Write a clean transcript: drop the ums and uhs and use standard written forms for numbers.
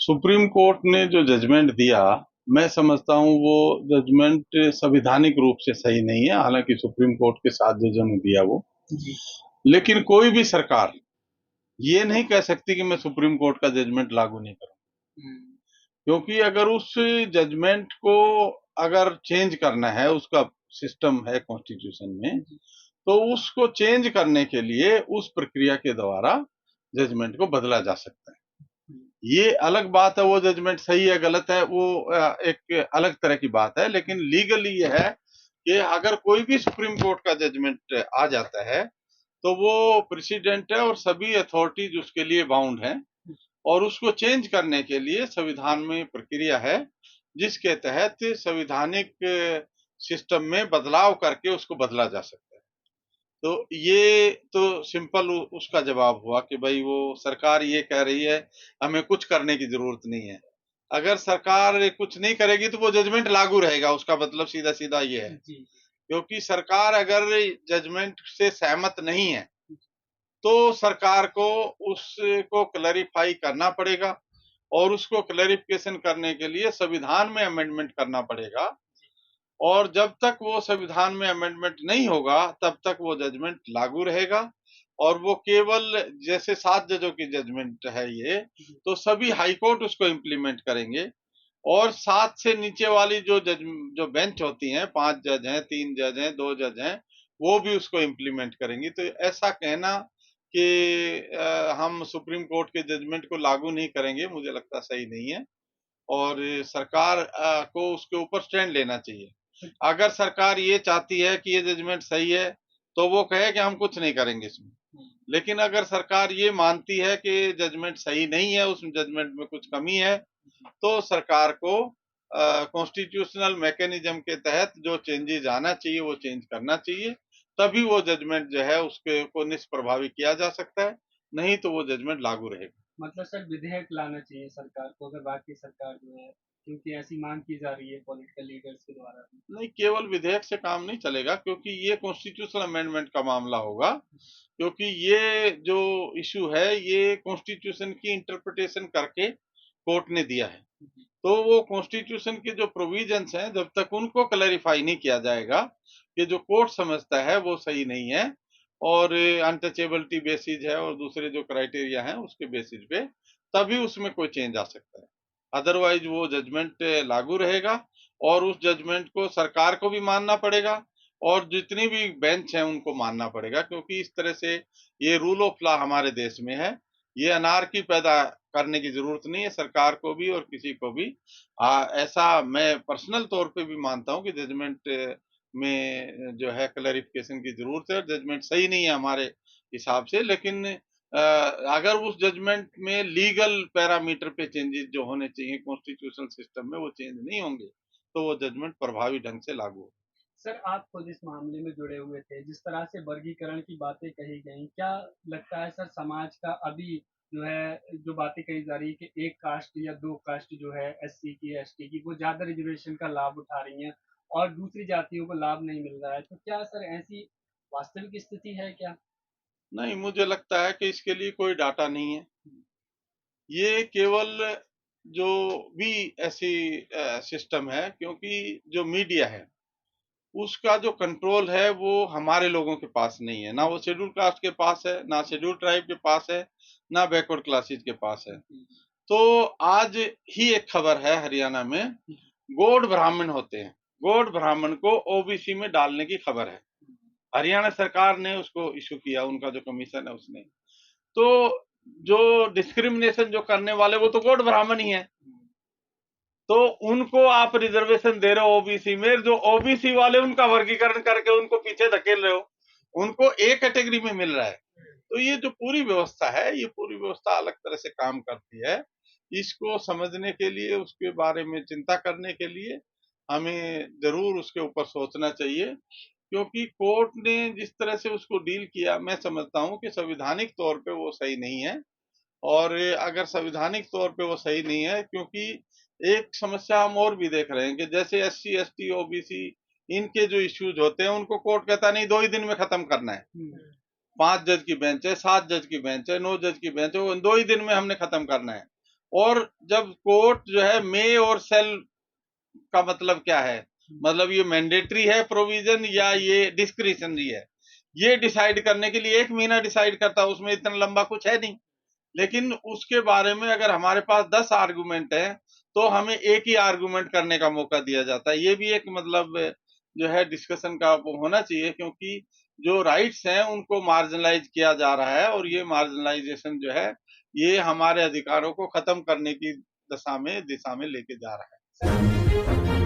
Supreme court ने जो judgement दिया, मैं समझता हूँ वो जजमेंट संवैधानिक रूप से सही नहीं है। हालांकि सुप्रीम कोर्ट के 7 जजों ने दिया वो, जी। लेकिन कोई भी सरकार ये नहीं कह सकती कि मैं सुप्रीम कोर्ट का जजमेंट लागू नहीं करूँ, हम्म। क्योंकि अगर उस जजमेंट को अगर चेंज करना है, उसका सिस्टम है कॉन्स्टिट्यूशन में, जी। तो उसको चेंज करने के लिए उस प्रक्रिया के द्वारा जजमेंट को बदला जा सकता है। हम्म। ये अलग बात है, वो जजमेंट सही है गलत है, वो एक अलग तरह की बात है। लेकिन लीगली ये है कि अगर कोई भी सुप्रीम कोर्ट का जजमेंट आ जाता है तो वो प्रेसिडेंट है और सभी अथॉरिटीज उसके लिए बाउंड हैं, और उसको चेंज करने के लिए संविधान में प्रक्रिया है जिसके तहत संविधानिक सिस्टम में बदलाव करके उसको बदला जा सकता है। तो ये तो सिंपल उसका जवाब हुआ कि भाई वो सरकार ये कह रही है, हमें कुछ करने की जरूरत नहीं है। अगर सरकार कुछ नहीं करेगी तो वो जजमेंट लागू रहेगा, उसका मतलब सीधा सीधा ये है। जी। क्योंकि सरकार अगर जजमेंट से सहमत नहीं है तो सरकार को उसको क्लैरिफाई करना पड़ेगा, और उसको क्लैरिफिकेशन करने के लिए संविधान में अमेंडमेंट करना पड़ेगा। और जब तक वो संविधान में अमेंडमेंट नहीं होगा तब तक वो जजमेंट लागू रहेगा। और वो केवल, जैसे 7 जजों की जजमेंट है ये, तो सभी हाई कोर्ट उसको इम्प्लीमेंट करेंगे। और 7 से नीचे वाली जो बेंच होती हैं, 5 जज हैं, 3 जज हैं, 2 जज हैं, वो भी उसको इम्प्लीमेंट करेंगी। तो ऐसा कहना कि हम सुप्रीम कोर्ट के जजमेंट को लागू नहीं करेंगे, मुझे लगता सही नहीं है। और सरकार को उसके ऊपर स्टैंड लेना चाहिए। अगर सरकार ये चाहती है कि ये जजमेंट सही है तो वो कहे कि हम कुछ नहीं करेंगे इसमें। लेकिन अगर सरकार ये मानती है कि जजमेंट सही नहीं है, उस जजमेंट में कुछ कमी है, तो सरकार को कॉन्स्टिट्यूशनल मैकेनिज्म के तहत जो चेंजेज आना चाहिए वो चेंज करना चाहिए। तभी वो जजमेंट जो है उसके को निष्प्रभावी किया जा सकता है, नहीं तो वो जजमेंट लागू रहेगा। मतलब सर विधेयक लाना चाहिए सरकार को, अगर बाकी सरकार जो है, क्योंकि ऐसी मांग की जा रही है पॉलिटिकल लीडर्स के द्वारा भी। नहीं, केवल विधेयक से काम नहीं चलेगा, क्योंकि ये कॉन्स्टिट्यूशनल अमेंडमेंट का मामला होगा। क्योंकि ये जो इशू है ये कॉन्स्टिट्यूशन की इंटरप्रिटेशन करके कोर्ट ने दिया है। तो वो कॉन्स्टिट्यूशन के जो प्रोविजंस हैं, जब तक उनको क्लैरिफाई नहीं किया जाएगा कि जो कोर्ट समझता है वो सही नहीं है, और अनटचेबिलिटी बेसिस है और दूसरे जो क्राइटेरिया हैं उसके बेसिस पे, तभी उसमें कोई चेंज आ सकता है। अदरवाइज वो जजमेंट लागू रहेगा, और उस जजमेंट को सरकार को भी मानना पड़ेगा, और जितनी भी बेंच हैं उनको मानना पड़ेगा। क्योंकि इस तरह से ये रूल ऑफ लॉ हमारे देश में है। ये अनार्की पैदा करने की जरूरत नहीं है सरकार को भी और किसी को भी। ऐसा मैं पर्सनल तौर पे भी मानता हूँ कि जजमेंट में जो है क्लैरिफिकेशन की जरूरत है, और जजमेंट सही नहीं है हमारे हिसाब से। लेकिन अगर उस जजमेंट में लीगल पैरामीटर पे चेंजेस जो होने चाहिए कॉन्स्टिट्यूशनल सिस्टम में वो चेंज नहीं होंगे, तो वो जजमेंट प्रभावी ढंग से लागू होगा। सर आप खुद इस मामले में जुड़े हुए थे, जिस तरह से वर्गीकरण की बातें कही गई, क्या लगता है सर समाज का अभी जो है जो बातें कही जा रही है कि एक कास्ट या दो कास्ट जो है एससी की एसटी की वो ज्यादा रिजर्वेशन का लाभ उठा रही हैं और दूसरी जातियों को लाभ नहीं मिल रहा है, तो क्या सर ऐसी वास्तविक स्थिति है क्या? नहीं, मुझे लगता है कि इसके लिए कोई डाटा नहीं है। ये केवल जो भी ऐसी सिस्टम है, क्योंकि जो मीडिया है उसका जो कंट्रोल है वो हमारे लोगों के पास नहीं है। ना वो शेड्यूल कास्ट के पास है, ना शेड्यूल ट्राइब के पास है, ना बैकवर्ड क्लासेज के पास है। तो आज ही एक खबर है, हरियाणा में गौड़ ब्राह्मण होते हैं, गौड़ ब्राह्मण को ओबीसी में डालने की खबर है। हरियाणा सरकार ने उसको इशू किया, उनका जो कमीशन है उसने। तो जो डिस्क्रिमिनेशन जो करने वाले वो तो गौड़ ब्राह्मण ही है। तो उनको आप रिजर्वेशन दे रहे हो ओबीसी में, जो ओबीसी वाले उनका वर्गीकरण करके उनको पीछे धकेल रहे हो, उनको ए कैटेगरी में मिल रहा है। तो ये जो पूरी व्यवस्था है, ये पूरी व्यवस्था अलग तरह से काम करती है। इसको समझने के लिए, उसके बारे में चिंता करने के लिए हमें जरूर उसके ऊपर सोचना चाहिए। क्योंकि कोर्ट ने जिस तरह से उसको डील किया, मैं समझता हूँ कि संविधानिक तौर पे वो सही नहीं है। और अगर संवैधानिक तौर पे वो सही नहीं है, क्योंकि एक समस्या हम और भी देख रहे हैं कि जैसे एससी एसटी ओबीसी इनके जो इश्यूज होते हैं उनको कोर्ट कहता नहीं 2 ही दिन में खत्म करना है। 5 जज की बेंच है, 7 जज की बेंच है, 9 जज की बेंच है, वो 2 ही दिन में हमने खत्म करना है। और जब कोर्ट जो है मे और सेल का मतलब क्या है, मतलब ये मैंडेटरी है प्रोविजन या ये डिस्क्रिशनरी है, ये डिसाइड करने के लिए 1 महीना डिसाइड करता है, उसमें इतना लंबा कुछ है नहीं। लेकिन उसके बारे में अगर हमारे पास 10 आर्गुमेंट है तो हमें एक ही आर्गुमेंट करने का मौका दिया जाता है। ये भी एक मतलब जो है डिस्कशन का वो होना चाहिए, क्योंकि जो राइट्स हैं उनको मार्जिनलाइज किया जा रहा है और ये मार्जिनलाइजेशन जो है ये हमारे अधिकारों को खत्म करने की दिशा में लेके जा रहा है।